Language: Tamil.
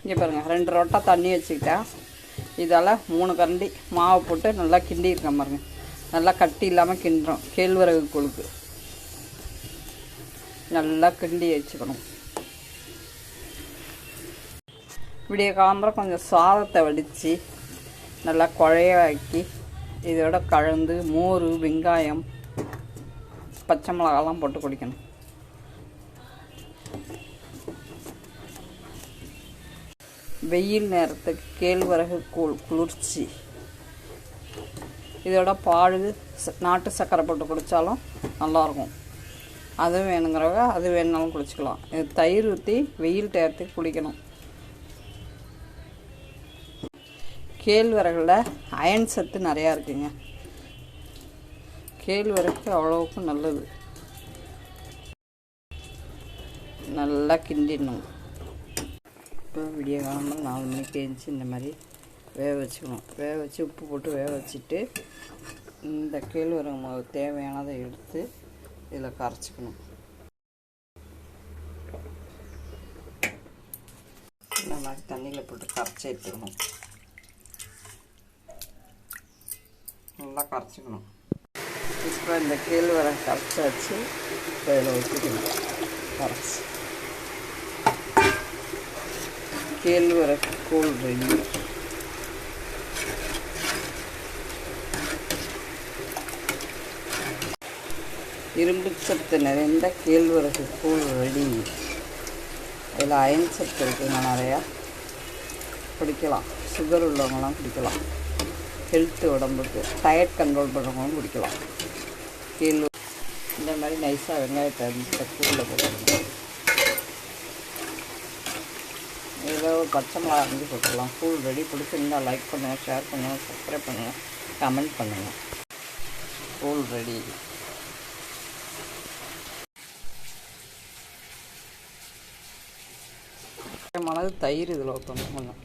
இங்கே பாருங்கள் 2 ரொட்டை தண்ணி வச்சுக்கிட்டேன். இதால் 3 கரண்டி மாவை போட்டு நல்லா கிண்டியிருக்கேன் பாருங்கள். நல்லா கட்டி இல்லாமல் கிண்டுறோம். கேழ்வரகு கூழுக்கு நல்லா கிண்டி வச்சுக்கணும். விடிய காலம்பரம் கொஞ்சம் சாதத்தை வடித்து நல்லா குழையாக்கி இதோட கலந்து மோர், வெங்காயம், பச்சை மிளகாலாம் போட்டு குடிக்கணும். வெயில் நேரத்துக்கு கேழ்வரகு கூழ் குளிர்ச்சி. இதோட பால், நாட்டு சர்க்கரை போட்டு குடித்தாலும் நல்லாயிருக்கும். அதுவும் வேணுங்கிறவங்க அது வேணுனாலும் குடிச்சிக்கலாம். இது தயிர் ஊற்றி வெயில் டயத்துக்கு குடிக்கணும். கேழ்வரகுல அயன் சத்து நிறையா இருக்குங்க. கேழ்வரகு அவ்வளோவுக்கு நல்லது. நல்லா கிண்டிடணும். இப்போ விடிய காலம்பரம் 4 மணிக்கு எழுந்துச்சி இந்த மாதிரி வேக வச்சுக்கணும். வேக வச்சு உப்பு போட்டு வேக வச்சுட்டு இந்த கேழ்வரகு மாவு தேவையானதை எடுத்து இதில் கரைச்சிக்கணும். இந்த மாதிரி தண்ணியில் போட்டு கரைச்சி எடுத்துக்கணும். நல்லா கரைச்சிக்கணும். இப்போ இந்த கேழ்வரகு கரைச்சி வச்சு இதில் ஊற்றிக்கணும். கரைச்சி கேழ்வரகு கூழ் ரெடி. இரும்பு சத்து நிறைந்த கேழ்வரகு கூழ் ரெடி. இதில் அயன் சத்து இருக்குங்க நிறையா. குடிக்கலாம். சுகர் உள்ளவங்களாம் குடிக்கலாம். ஹெல்த்து உடம்புக்கு டயட் கண்ட்ரோல் பண்ணுறவங்களும் குடிக்கலாம். கேழ்வரகு இந்த மாதிரி நைஸாக வெங்காயத்தை அரிஞ்சு கூழில் போட்டுக்கணும். ஏதோ பச்சை மிளகா அரிஞ்சு போட்டுக்கலாம். கூழ் ரெடி. பிடிச்சிருந்தால் லைக் பண்ணுங்கள், ஷேர் பண்ணுங்கள், சப்ஸ்கிரைப் பண்ணுங்கள், கமெண்ட் பண்ணுங்கள். கூழ் ரெடி. மிளகு, தயிர் இதில் ஊற்றணும் கொஞ்சம்.